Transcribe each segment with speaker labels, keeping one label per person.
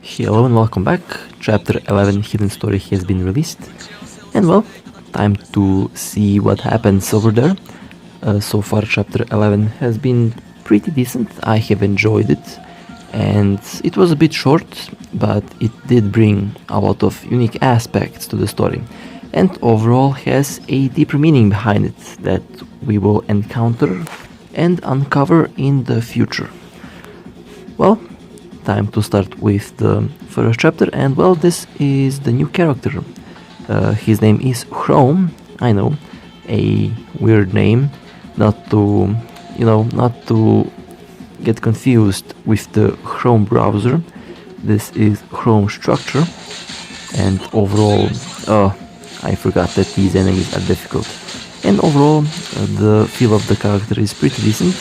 Speaker 1: Hello and welcome back. Chapter 11 Hidden Story has been released. And well, time to see what happens over there. So far, Chapter 11 has been pretty decent. I have enjoyed it. And it was a bit short, but it did bring a lot of unique aspects to the story. And overall has a deeper meaning behind it that we will encounter and uncover in the future. Well, time to start with the first chapter, and well, this is the new character. His name is Chrome. I know, a weird name, not to get confused with the Chrome browser. This is Chrome structure, and overall, I forgot that these enemies are difficult. And overall, the feel of the character is pretty decent.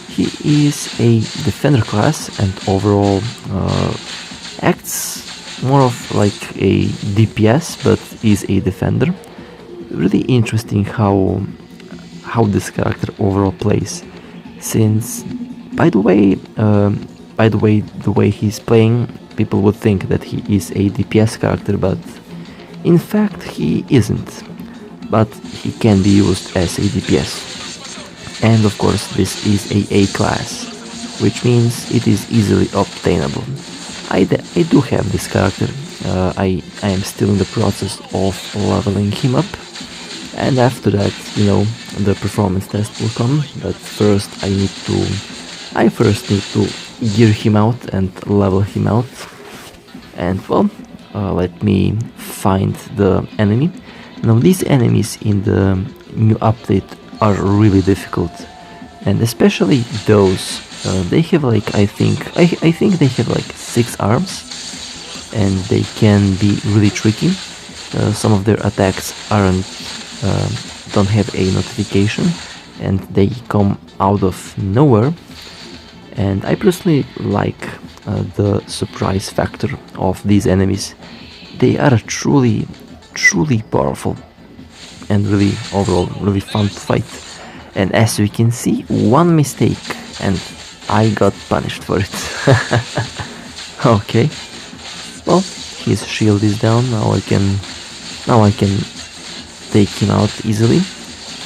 Speaker 1: He is a defender class and overall acts more of like a DPS, but is a defender. Really interesting how this character overall plays. Since, by the way, the way he's playing, people would think that he is a DPS character, but in fact he isn't. But he can be used as a DPS. And of course this is a class, which means it is easily obtainable. I do have this character. I am still in the process of leveling him up, and after that, the performance test will come. But first I first need to gear him out and level him out. And well, let me find the enemy. Now these enemies in the new update are really difficult, and especially those they have like I think they have like 6 arms, and they can be really tricky. Some of their attacks don't have a notification, and they come out of nowhere. And I personally like the surprise factor of these enemies. They are truly powerful and really overall really fun to fight. And as we can see, one mistake and I got punished for it. Okay, well, his shield is down. Now I can take him out easily.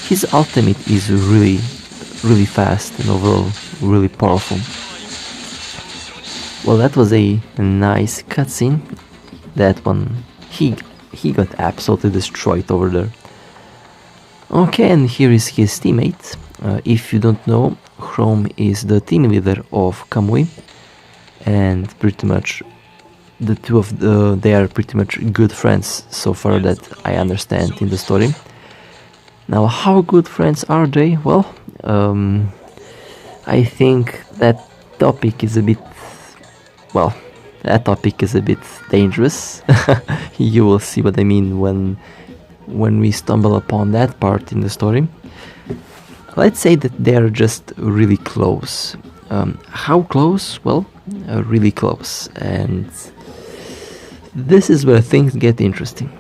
Speaker 1: His ultimate is really fast and overall really powerful. Well, that was a nice cutscene. That one, he got absolutely destroyed over there. Okay, and here is his teammate. If you don't know, Chrome is the team leader of Kamui, and pretty much they are pretty much good friends so far that I understand in the story. Now, how good friends are they? Well, I think that topic is a bit dangerous. You will see what I mean when we stumble upon that part in the story. Let's say that they're just really close. How close? Well, really close, and this is where things get interesting.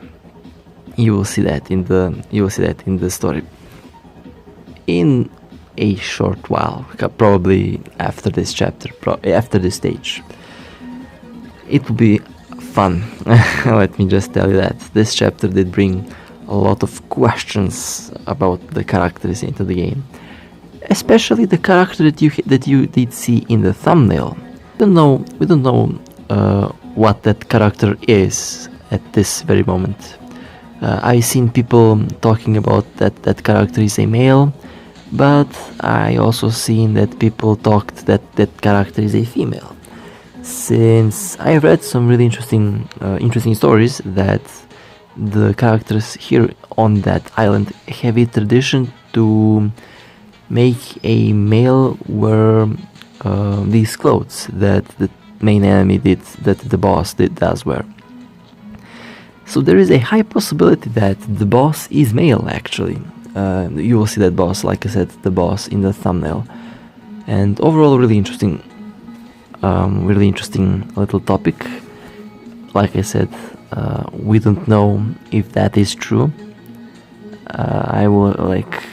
Speaker 1: You will see that in the story in a short while, probably after this chapter, after this stage. It will be fun. Let me just tell you that this chapter did bring a lot of questions about the characters into the game, especially the character that you did see in the thumbnail. We don't know what that character is at this very moment. I've seen people talking about that character is a male, but I also seen that people talked that character is a female. Since I've read some really interesting stories that the characters here on that island have a tradition to make a male wear these clothes that the main enemy the boss does wear. So there is a high possibility that the boss is male actually. You will see that boss, like I said, the boss in the thumbnail. And overall really interesting little topic. Like I said, we don't know if that is true. I will like...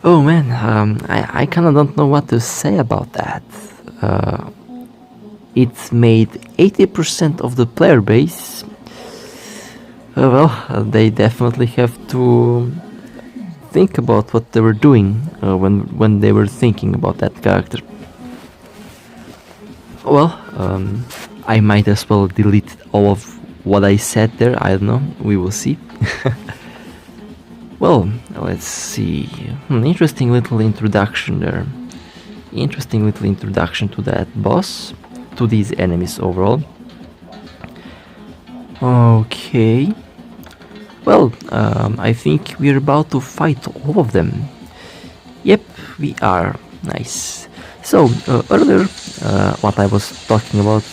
Speaker 1: Oh man, I kinda don't know what to say about that. it made 80% of the player base. They definitely have to think about what they were doing when they were thinking about that character. Well, I might as well delete all of what I said there. I don't know. We will see. Well, let's see. Interesting little introduction there. Interesting little introduction to that boss, to these enemies overall. Okay. Well, I think we're about to fight all of them. Yep, we are. Nice. So, earlier, what I was talking about,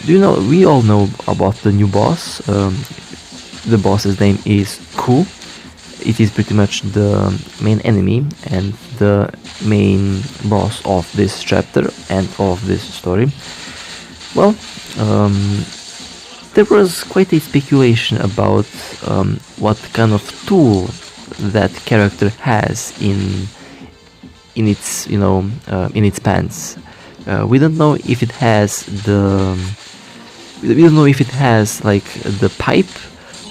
Speaker 1: do you know, we all know about the new boss. The boss's name is Ku. It is pretty much the main enemy and the main boss of this chapter and of this story. Well, there was quite a speculation about what kind of tool that character has in its in its pants. We don't know if it has like the pipe,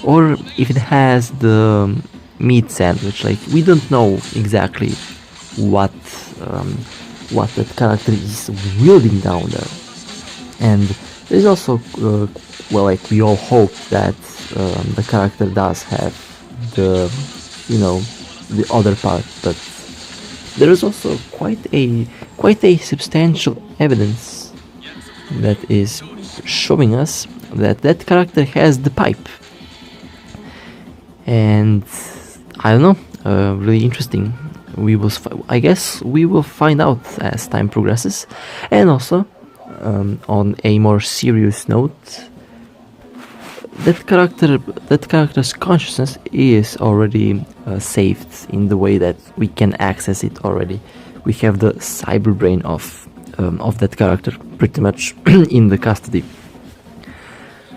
Speaker 1: or if it has the meat sandwich. Like, we don't know exactly what that character is wielding down there. And there's also like, we all hope that the character does have the the other part, but there is also quite a substantial evidence that is showing us that that character has the pipe. And I don't know, really interesting. I guess we will find out as time progresses. And also, on a more serious note, that character's consciousness is already saved in the way that we can access it already. We have the cyber brain of that character pretty much in the custody.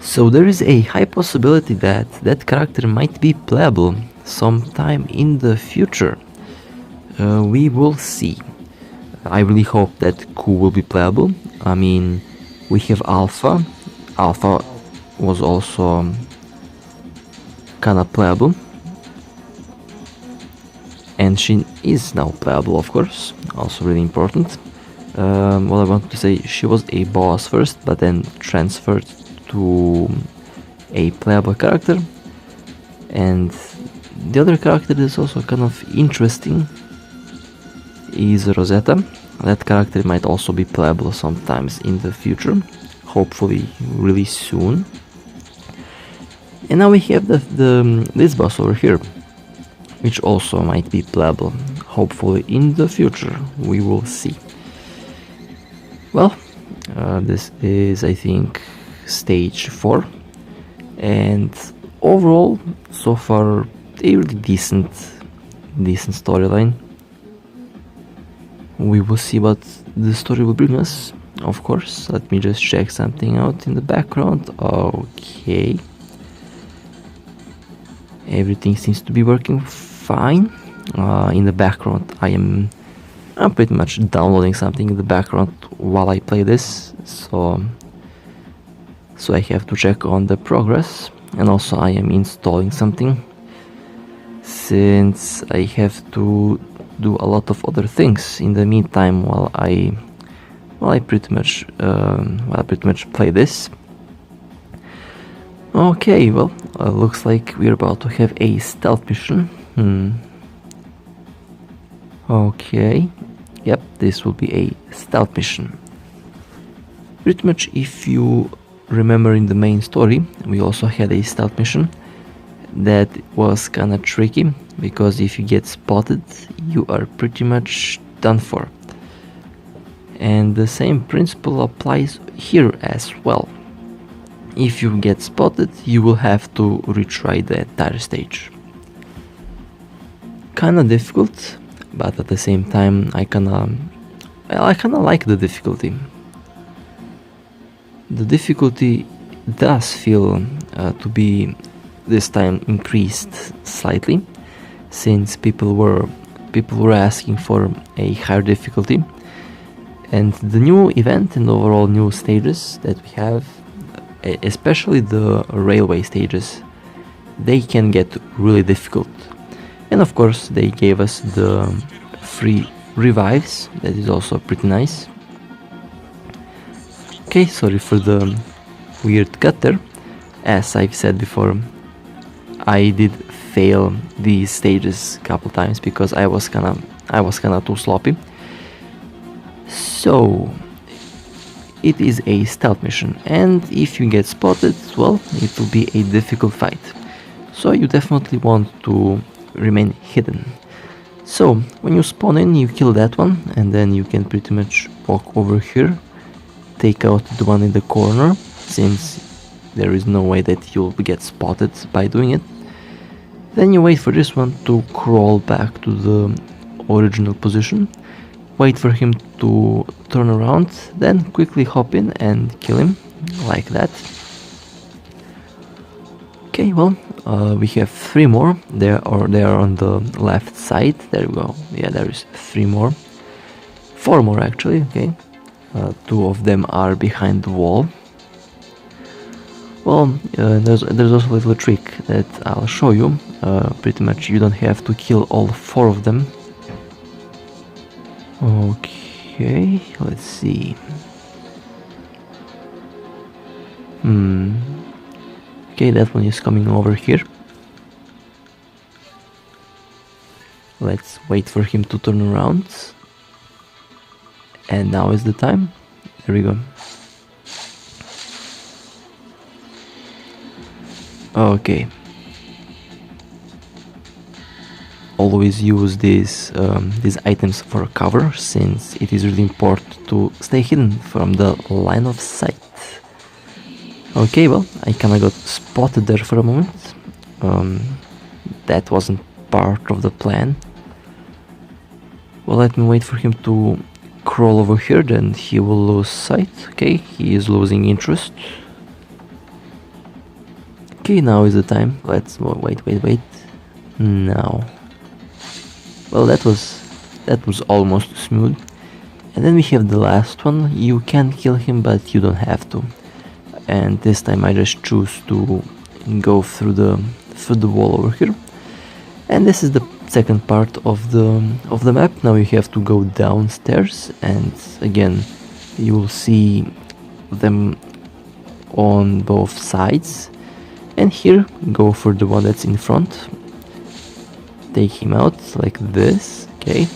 Speaker 1: So there is a high possibility that that character might be playable sometime in the future. We will see. I really hope that Ku will be playable. I mean, we have Alpha. Alpha was also kinda playable, and she is now playable, of course, also really important. What I wanted to say, she was a boss first, but then transferred to a playable character. And the other character that is also kind of interesting is Rosetta. That character might also be playable sometimes in the future, hopefully really soon. And now we have this boss over here, which also might be playable, hopefully in the future. We will see. Well, this is, I think, stage 4, and overall, so far, a really decent storyline. We will see what the story will bring us, of course. Let me just check something out in the background. Okay. Everything seems to be working fine. In the background, I'm pretty much downloading something in the background while I play this, so I have to check on the progress. And also I am installing something, since I have to do a lot of other things in the meantime while I pretty much play this. Okay, well, looks like we're about to have a stealth mission. Okay, yep, this will be a stealth mission. Pretty much, if you remember, in the main story, we also had a stealth mission that was kinda tricky, because if you get spotted, you are pretty much done for. And the same principle applies here as well. If you get spotted, you will have to retry the entire stage. Kinda difficult, but at the same time, I kinda like the difficulty. The difficulty does feel to be this time increased slightly, since people were asking for a higher difficulty, And the new event and overall new stages that we have, especially the railway stages, they can get really difficult. And of course they gave us the free revives, that is also pretty nice. Okay, sorry for the weird cut there. As I've said before, I did fail these stages a couple times because I was kinda too sloppy. So it is a stealth mission, and if you get spotted, well, it will be a difficult fight. So you definitely want to remain hidden. So when you spawn in, you kill that one, and then you can pretty much walk over here, take out the one in the corner, since there is no way that you'll get spotted by doing it. Then you wait for this one to crawl back to the original position, wait for him to turn around, then quickly hop in and kill him, like that. Okay, well, we have 3 more. They are on the left side. There we go. Yeah, there is 3 more. 4 more actually, okay. 2 of them are behind the wall. Well, there's also a little trick that I'll show you. Pretty much you don't have to kill all 4 of them. Okay, let's see. Okay, that one is coming over here. Let's wait for him to turn around. And now is the time. There we go. Okay. Always use these items for cover, since it is really important to stay hidden from the line of sight. Okay, well, I kinda got spotted there for a moment. That wasn't part of the plan. Well, let me wait for him to crawl over here, then he will lose sight. Okay, he is losing interest. Okay, now is the time. Let's wait. Now. Well, that was almost smooth. And then we have the last one. You can kill him, but you don't have to. And this time I just choose to go through the wall over here. And this is the second part of the map. Now you have to go downstairs, and again you will see them on both sides. And here, go for the one that's in front. Take him out like this, okay.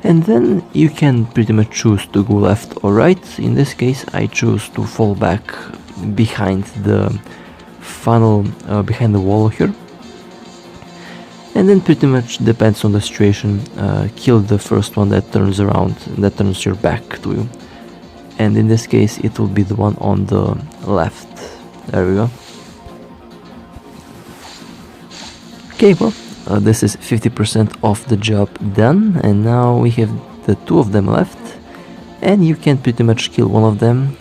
Speaker 1: And then you can pretty much choose to go left or right. In this case, I choose to fall back behind the funnel, behind the wall here. And then pretty much depends on the situation, kill the first one that turns around, that turns your back to you. And in this case, it will be the one on the left. There we go. Okay, well, this is 50% of the job done, and now we have the 2 of them left, and you can pretty much kill one of them,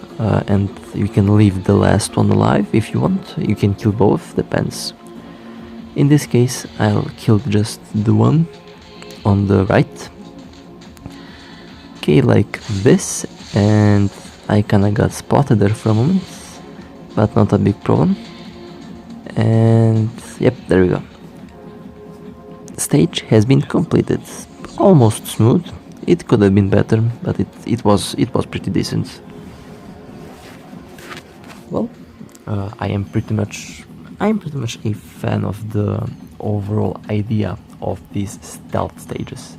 Speaker 1: and you can leave the last one alive if you want. You can kill both, depends. In this case, I'll kill just the one on the right. Okay, like this, and I kinda got spotted there for a moment, but not a big problem. And yep, there we go. Stage has been completed. Almost smooth. It could have been better, but it was pretty decent. Well, I'm pretty much a fan of the overall idea of these stealth stages,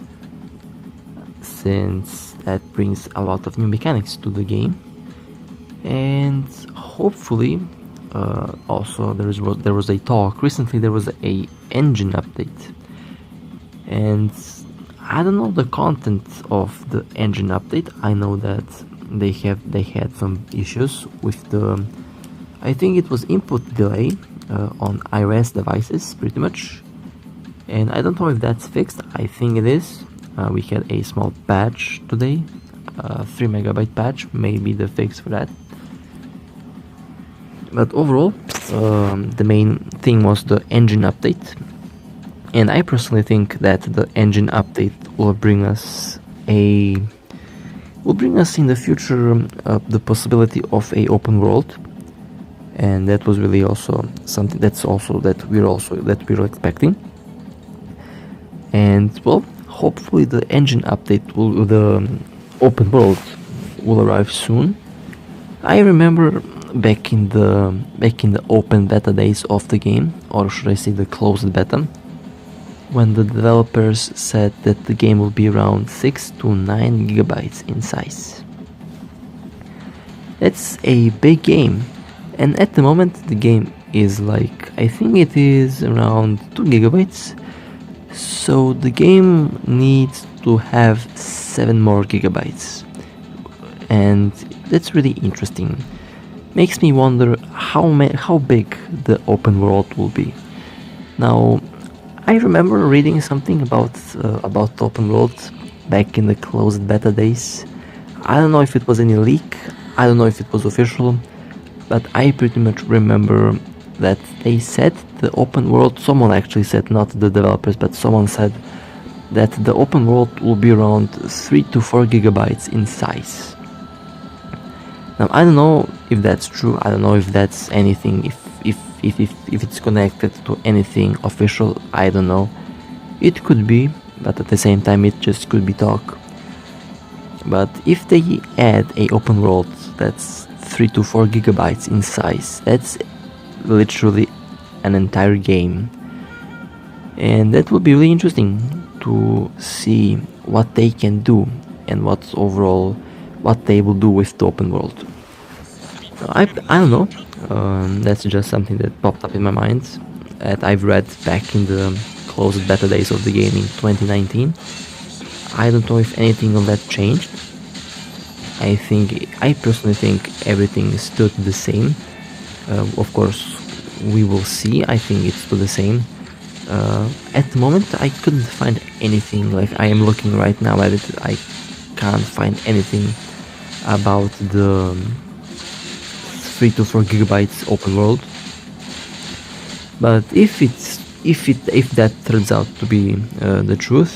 Speaker 1: since that brings a lot of new mechanics to the game, and hopefully also there was a talk recently. There was a engine update, and I don't know the content of the engine update. I know that they had some issues with the, I think it was input delay on iOS devices pretty much, and I don't know if that's fixed. I think it is. We had a small patch today, 3 megabyte patch, maybe the fix for that. But overall, the main thing was the engine update, and I personally think that the engine update will bring us a will bring us in the future the possibility of a open world, and that was really also something that we're expecting. And well, hopefully the engine update the open world will arrive soon. I remember back in the open beta days of the game, or should I say the closed beta, when the developers said that the game will be around 6 to 9 gigabytes in size. That's a big game, and at the moment the game is like, I think it is around 2 gigabytes, so the game needs to have 7 more gigabytes, and that's really interesting. Makes me wonder how big the open world will be. Now, I remember reading something about the open world back in the closed beta days. I don't know if it was any leak, I don't know if it was official, but I pretty much remember that they said the open world, someone actually said, not the developers, but someone said that the open world will be around 3 to 4 gigabytes in size. Now, I don't know if that's true, I don't know if that's anything, if it's connected to anything official, I don't know. It could be, but at the same time it just could be talk. But if they add a open world that's 3 to 4 gigabytes in size, that's literally an entire game. And that would be really interesting to see what they can do and what they will do with the open world. I don't know, that's just something that popped up in my mind that I've read back in the closed beta days of the game in 2019. I don't know if anything of that changed. I personally think everything is still the same. Of course, we will see. I think it's still the same. At the moment, I couldn't find anything. Like, I am looking right now at it, I can't find anything about the 3 to 4 gigabytes open world. But if that turns out to be the truth,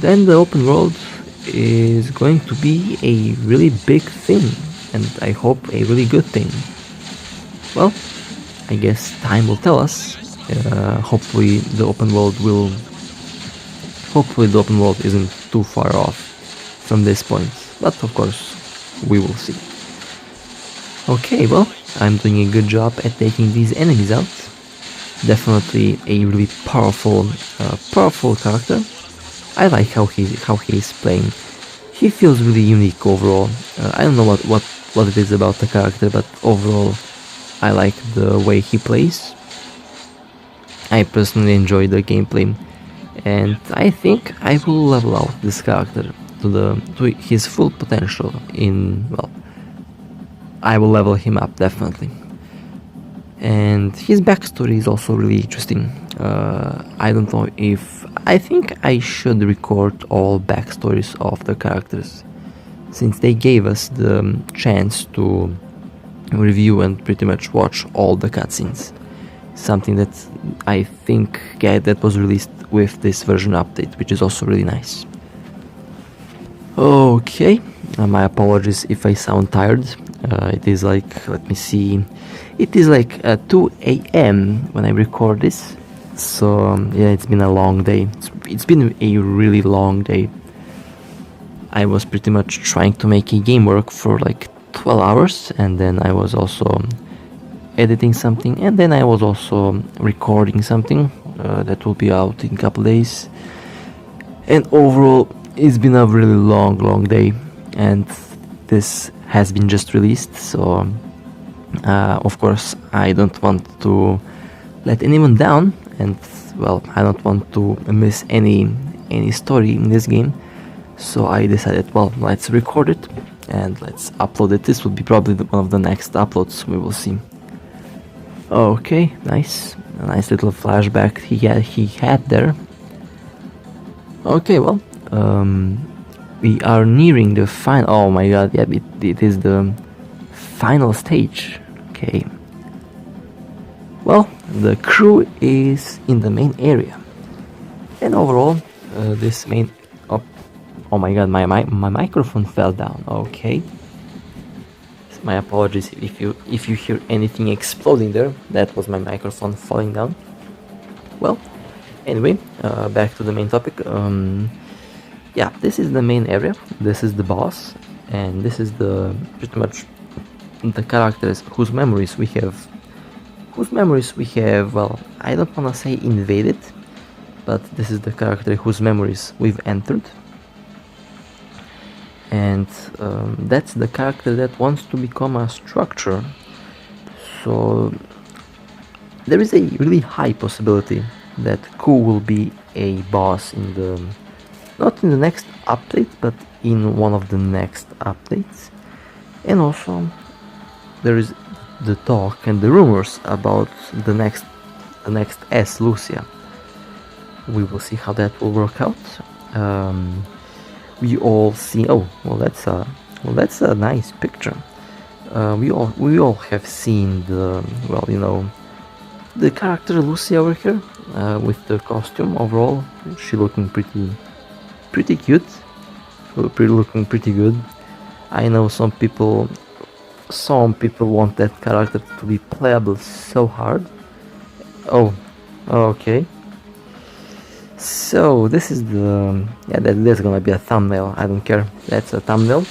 Speaker 1: then the open world is going to be a really big thing, and I hope a really good thing. Well, I guess time will tell us. Hopefully the open world isn't too far off from this point, but of course we will see. Okay, well, I'm doing a good job at taking these enemies out. Definitely a really powerful character. I like how he is playing. He feels really unique overall. I don't know what it is about the character, but overall I like the way he plays. I personally enjoy the gameplay, and I think I will level out this character to his full potential I will level him up, definitely. And his backstory is also really interesting. I don't know if... I think I should record all backstories of the characters, since they gave us the chance to review and pretty much watch all the cutscenes. Something that I think that was released with this version update, which is also really nice. Okay, my apologies if I sound tired. It is like, let me see, it is like 2 a.m. when I record this. So yeah, it's been a long day. It's been a really long day. I was pretty much trying to make a game work for like 12 hours, and then I was also editing something, and then I was also recording something that will be out in a couple days. And overall, it's been a really long day, and this has been just released, so of course I don't want to let anyone down, and well, I don't want to miss any story in this game. So I decided, well, let's record it and let's upload it. This will be probably one of the next uploads, we will see. Okay, nice, a nice little flashback he had there. Okay, well, we are nearing the final. Oh my god, yeah, it is the final stage. Okay. Well, the crew is in the main area, and overall, this main. Oh my god, my microphone fell down. Okay. My apologies if you hear anything exploding there. That was my microphone falling down. Well, anyway, back to the main topic. Yeah, this is the main area. This is the boss, and this is the pretty much the characters whose memories we have. Well, I don't wanna say invaded, but this is the character whose memories we've entered. And that's the character that wants to become a structure. So there is a really high possibility that Ku will be a boss in the, not in the next update, but in one of the next updates. And also there is the talk and the rumors about the next S Lucia. We will see how that will work out. We all see. Oh, well, that's a nice picture. We all have seen the, well, you know, the character Lucy over here with the costume. Overall, she looking pretty cute. Looking pretty good. I know some people want that character to be playable so hard. Oh, okay. So this is the, yeah, that's gonna be a thumbnail. I don't care. That's a thumbnail.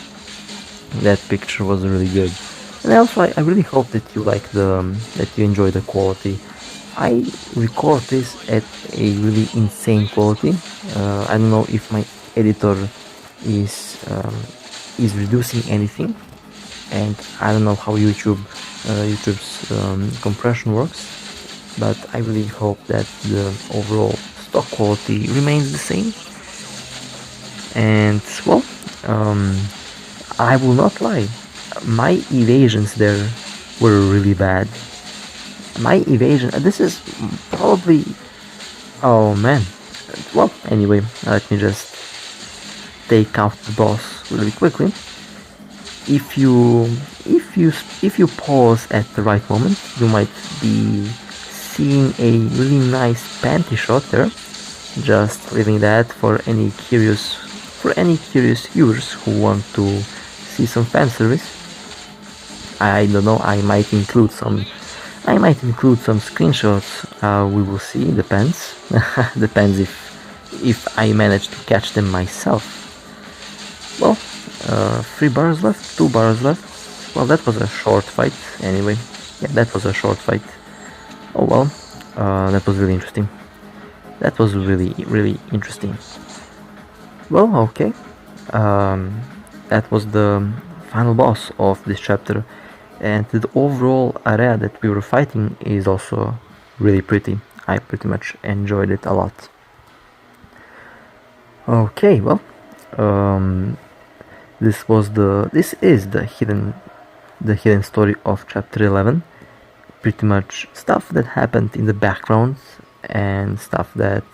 Speaker 1: That picture was really good, and also I really hope that you like that you enjoy the quality. I record this at a really insane quality. I don't know if my editor is reducing anything, and I don't know how YouTube's compression works, but I really hope that the overall stock quality remains the same. And well, I will not lie, my evasions there were really bad. My evasion, this is probably, oh man. Well, anyway, let me just take out the boss really quickly. If you pause at the right moment, you might be seeing a really nice panty shot there. Just leaving that for any curious viewers who want to see some fan service. I don't know, I might include some screenshots. We will see. Depends. Depends if I manage to catch them myself. Well, 3 bars left, 2 bars left. Well, that was a short fight. Anyway, yeah, that was a short fight. Oh well, that was really interesting. That was really interesting. Well, okay. That was the final boss of this chapter, and the overall area that we were fighting is also really pretty. I pretty much enjoyed it a lot. Okay, well, this is the hidden story of chapter 11. Pretty much stuff that happened in the background and stuff that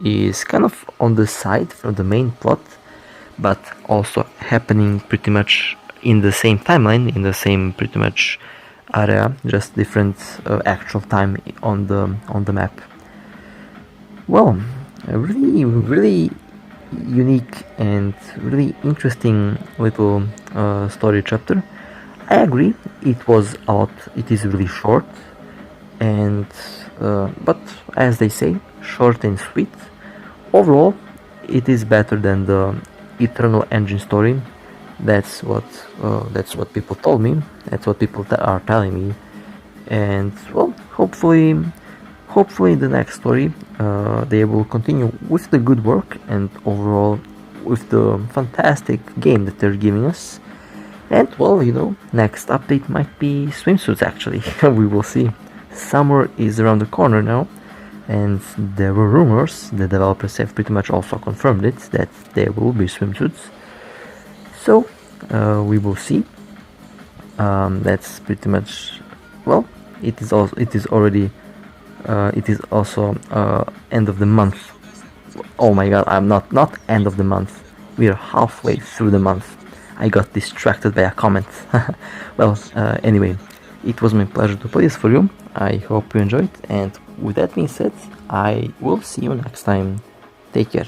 Speaker 1: is kind of on the side from the main plot, but also happening pretty much in the same timeline, in the same pretty much area, just different actual time on the map. Well, a really unique and really interesting little story chapter. I agree, it is really short, and but as they say, short and sweet. Overall, it is better than the Eternal Engine story. That's what people told me. That's what people are telling me. And well, hopefully the next story they will continue with the good work and overall with the fantastic game that they're giving us. And well, you know, next update might be swimsuits actually. We will see. Summer is around the corner now, and there were rumors, the developers have pretty much also confirmed it, that there will be swimsuits. So we will see. That's pretty much, well, it is also end of the month. Oh my god, I'm not end of the month. We are halfway through the month. I got distracted by a comment. Well, anyway, it was my pleasure to play this for you. I hope you enjoyed, and with that being said, I will see you next time. Take care.